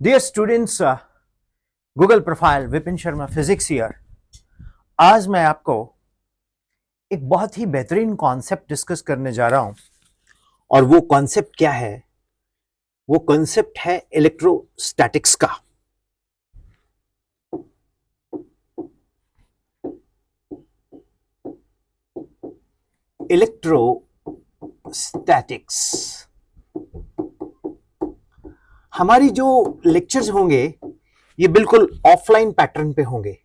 Dear students, Google profile Vipin Sharma physics year. आज मैं आपको एक बहुत ही बेहतरीन कॉन्सेप्ट डिस्कस करने जा रहा हूं। और वो कॉन्सेप्ट क्या है? वो कॉन्सेप्ट है इलेक्ट्रोस्टैटिक्स का। इलेक्ट्रोस्टैटिक्स। हमारी जो लेक्चर्स होंगे ये बिल्कुल ऑफलाइन पैटर्न पे होंगे।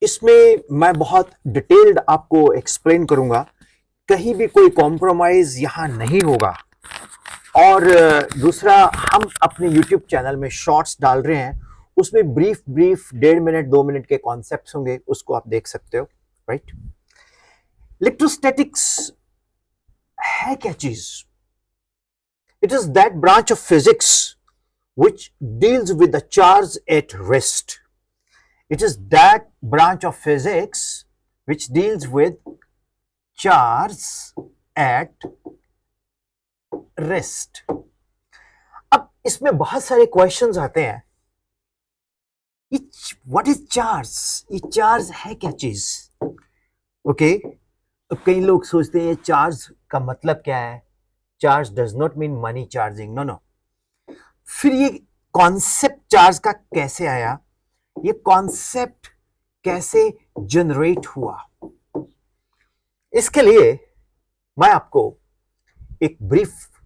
इसमें मैं बहुत डिटेल्ड आपको एक्सप्लेन करूंगा, कहीं भी कोई कॉम्प्रोमाइज यहां नहीं होगा। और दूसरा, हम अपने YouTube चैनल में शॉर्ट्स डाल रहे हैं, उसमें ब्रीफ 1.5 मिनट 2 मिनट के कॉन्सेप्ट्स होंगे, उसको आप देख सकते हो। राइट? इलेक्ट्रोस्टैटिक्स है क्या चीज? It is that branch of physics which deals with the charge at rest. It is that branch of physics which deals with charge at rest. अब इसमें बहुत सारे क्वेश्चंस आते हैं। What is charge? ये चार्ज है क्या चीज? ओके, अब कई लोग सोचते हैं चार्ज का मतलब क्या है। Charge does not mean money charging, no no. फिर ये कॉन्सेप्ट चार्ज का कैसे आया? ये कॉन्सेप्ट कैसे जनरेट हुआ? इसके लिए मैं आपको एक ब्रीफ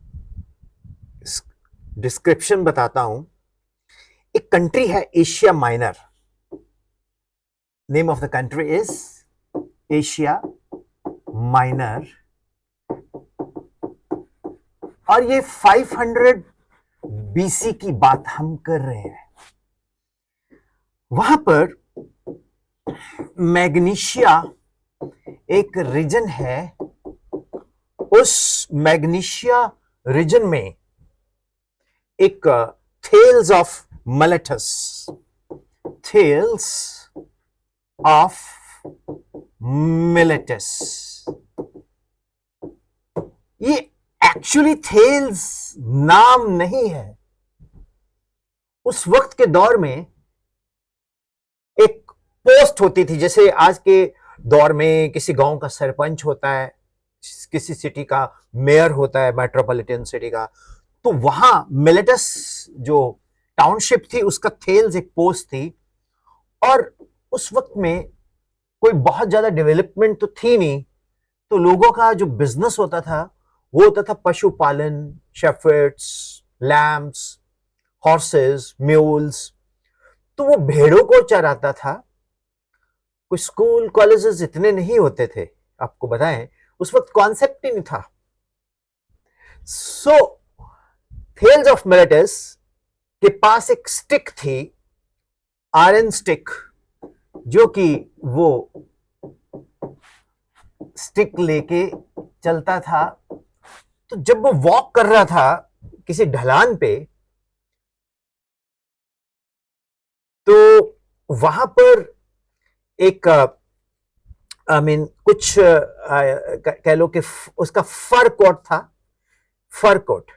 डिस्क्रिप्शन बताता हूं। एक कंट्री है Asia minor. Name of the country is Asia minor. और ये 500 बीसी की बात हम कर रहे हैं। वहां पर मैग्नीशिया एक रीजन है। उस मैग्नीशिया रीजन में एक Thales of Miletus, Thales of Miletus. ये एक्चुअली थेल्स नाम नहीं है। उस वक्त के दौर में एक पोस्ट होती थी, जैसे आज के दौर में किसी गांव का सरपंच होता है, किसी सिटी का मेयर होता है, मेट्रोपॉलिटन सिटी का। तो वहां मिलेटस जो टाउनशिप थी उसका थेल्स एक पोस्ट थी। और उस वक्त में कोई बहुत ज्यादा डेवलपमेंट तो थी नहीं, तो लोगों का जो बिजनेस होता था वो होता था पशुपालन, शेफर्ड्स, लैम्प्स, हॉर्सेस, म्यूल्स। तो वो भेड़ों को चराता था। कोई स्कूल कॉलेजेस इतने नहीं होते थे, आपको बताएं, उस वक्त कॉन्सेप्ट ही नहीं था। सो थेल्स ऑफ मिलेटस के पास एक स्टिक थी, आयरन स्टिक, जो कि वो स्टिक लेके चलता था। तो जब वो वॉक कर रहा था किसी ढलान पे, तो वहां पर एक कुछ कह लो कि उसका फर कोट था, फर कोट।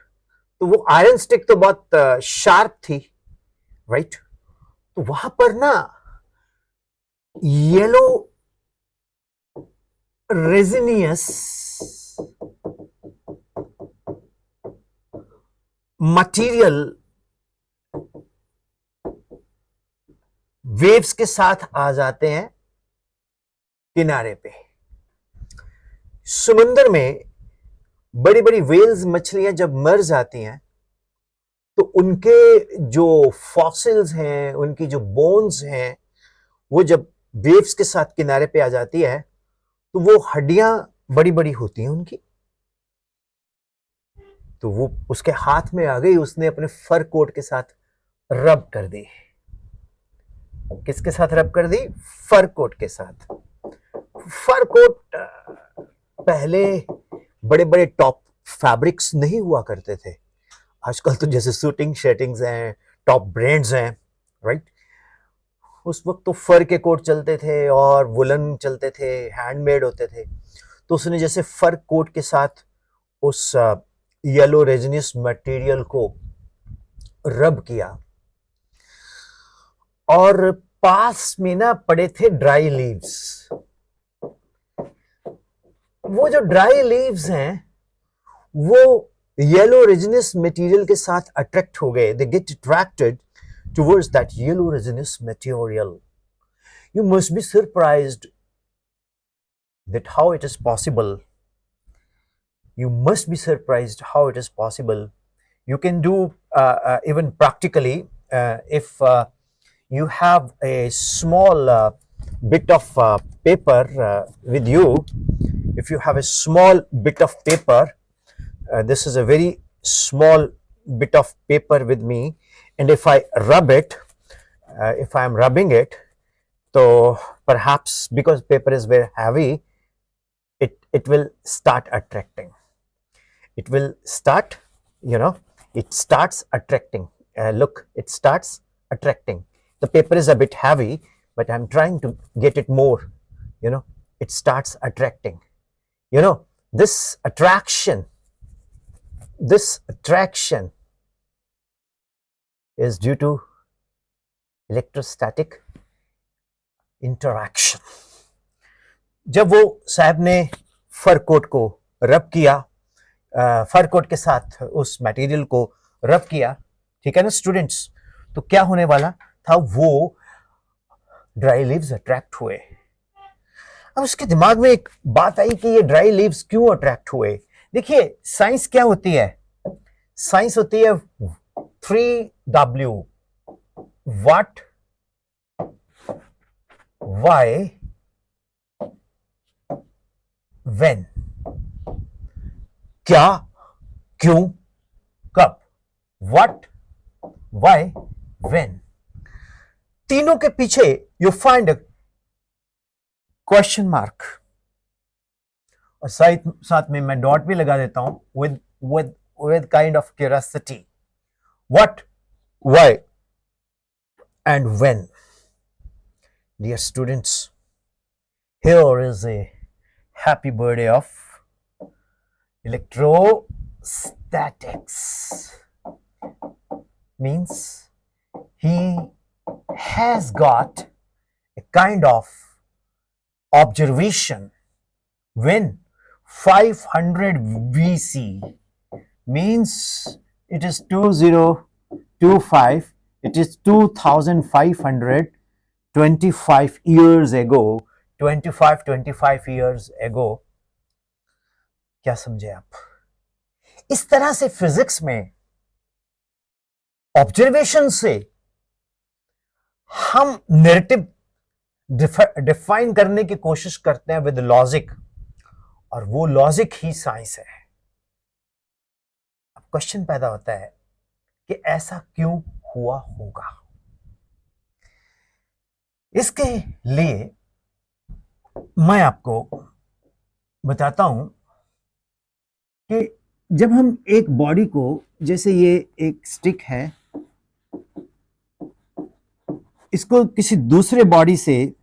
तो वो आयरन स्टिक तो बहुत शार्प थी, राइट? तो वहां पर ना येलो रेजिनियस मटेरियल वेव्स के साथ आ जाते हैं किनारे पे। समुद्र में बड़ी बड़ी वेल्स मछलियां जब मर जाती हैं, तो उनके जो फॉसिल्स हैं, उनकी जो बोन्स हैं, वो जब वेव्स के साथ किनारे पे आ जाती है, तो वो हड्डियां बड़ी बड़ी होती हैं उनकी। तो वो उसके हाथ में आ गई, उसने अपने फर कोट के साथ रब कर दी। किसके साथ रब कर दी? फर कोट के साथ। फर कोट पहले बड़े बड़े टॉप फैब्रिक्स नहीं हुआ करते थे। आजकल तो जैसे सूटिंग शर्टिंग्स हैं, टॉप ब्रांड्स हैं, राइट? उस वक्त तो फर के कोट चलते थे और वुलन चलते थे, हैंडमेड होते थे। तो उसने जैसे फर कोट के साथ उस येलो रेजिनियस मटेरियल को रब किया, और पास में ना पड़े थे ड्राई लीव्स। वो जो ड्राई लीव्स हैं वो येलो रेजिनस मटेरियल के साथ अट्रैक्ट हो गए। They get attracted towards that yellow resinous material. You must be surprised that how it is possible. You must be surprised how it is possible. You can do even practically if you have a small bit of paper with you. If you have a small bit of paper, this is a very small bit of paper with me, and if I rub it, if I am rubbing it, so perhaps because paper is very heavy, it will start attracting. It will start, it starts attracting. Look, it starts attracting. The paper is a bit heavy, but I'm trying to get it more. It starts attracting. This attraction is due to electrostatic interaction. जब वो साहब ने fur coat को रब किया, fur coat के साथ उस मटेरियल को रब किया, ठीक है ना स्टूडेंट्स, तो क्या होने वाला था, वो ड्राई लीव्स अट्रैक्ट हुए। अब उसके दिमाग में एक बात आई कि ये ड्राई लीव्स क्यों अट्रैक्ट हुए। देखिए साइंस क्या होती है, साइंस होती है 3W, व्हाट, why, when। क्या, क्यों, कब। what, why, when। तीनों के पीछे you find a question mark, और साथ में मैं डॉट भी लगा देता हूं with kind of curiosity। what, why and when। Dear students, here is a happy birthday of electrostatics. Means he has got a kind of observation when 500 VC, means it is 2025, it is 2525 years ago, 25 years ago। क्या समझे आप? इस तरह से physics में observation से हम narrative define करने की कोशिश करते हैं विद लॉजिक, और वो लॉजिक ही साइंस है। अब क्वेश्चन पैदा होता है कि ऐसा क्यों हुआ होगा। इसके लिए मैं आपको बताता हूं कि जब हम एक बॉडी को, जैसे ये एक स्टिक है, इसको किसी दूसरे बॉडी से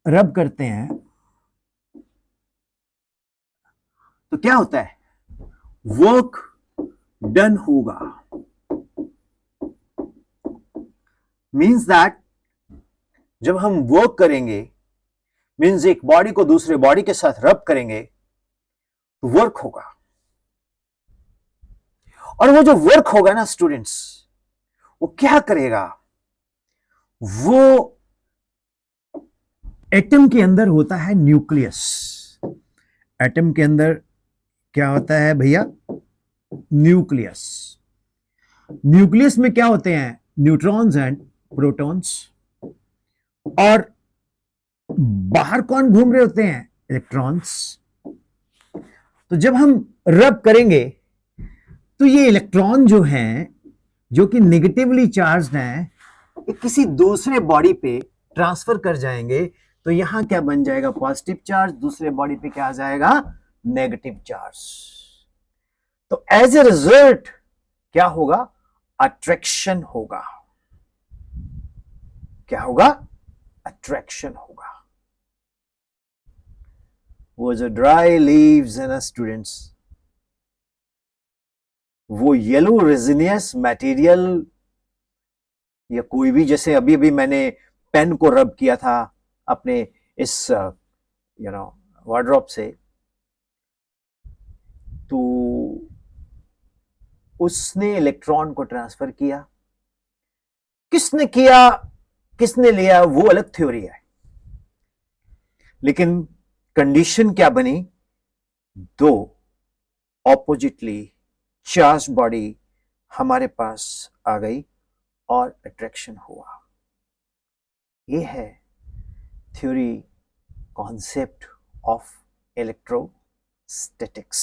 रब करते हैं तो क्या होता है, वर्क डन होगा। मीन्स दैट जब हम वर्क करेंगे, मीन्स एक बॉडी को दूसरे बॉडी के साथ रब करेंगे तो वर्क होगा। और वो जो वर्क होगा ना स्टूडेंट्स, वो क्या करेगा, वो एटम के अंदर होता है न्यूक्लियस। एटम के अंदर क्या होता है भैया, न्यूक्लियस। न्यूक्लियस में क्या होते हैं, न्यूट्रॉन्स एंड प्रोटॉन्स। और बाहर कौन घूम रहे होते हैं, इलेक्ट्रॉन्स। तो जब हम रब करेंगे तो ये इलेक्ट्रॉन जो हैं, जो कि नेगेटिवली चार्ज्ड हैं, किसी दूसरे बॉडी पे ट्रांसफर कर जाएंगे। तो यहां क्या बन जाएगा, पॉजिटिव चार्ज, दूसरे बॉडी पे क्या आ जाएगा, नेगेटिव चार्ज। तो एज ए रिजल्ट क्या होगा, अट्रैक्शन होगा। क्या होगा, अट्रैक्शन होगा। वो जो ड्राई लीव्स है ना स्टूडेंट्स, वो येलो रेजिनियस मटेरियल या कोई भी, जैसे अभी अभी मैंने पेन को रब किया था अपने इस वार्डरोब से, तो उसने इलेक्ट्रॉन को ट्रांसफर किया। किसने किया, किसने लिया, वो अलग थ्योरी है, लेकिन कंडीशन क्या बनी, दो ऑपोजिटली चार्ज बॉडी हमारे पास आ गई और अट्रैक्शन हुआ। ये है theory, concept of electrostatics.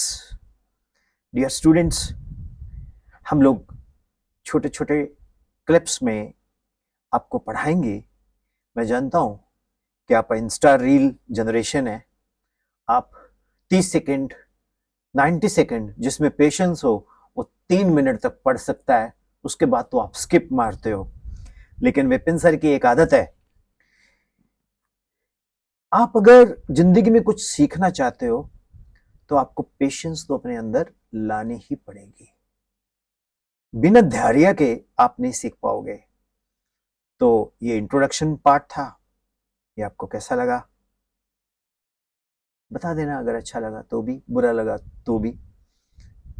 Dear students, हम लोग छोटे छोटे क्लिप्स में आपको पढ़ाएंगे। मैं जानता हूं कि आप इंस्टा रील जनरेशन है, आप 30 सेकंड 90 सेकंड जिसमें पेशेंस हो वो 3 मिनट तक पढ़ सकता है, उसके बाद तो आप स्किप मारते हो। लेकिन विपिन सर की एक आदत है, आप अगर जिंदगी में कुछ सीखना चाहते हो तो आपको पेशेंस तो अपने अंदर लानी ही पड़ेगी। बिना धैर्य के आप नहीं सीख पाओगे। तो ये इंट्रोडक्शन पार्ट था, ये आपको कैसा लगा बता देना, अगर अच्छा लगा तो भी, बुरा लगा तो भी।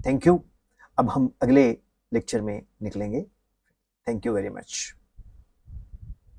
Thank you. अब हम अगले लेक्चर में निकलेंगे। Thank you very much.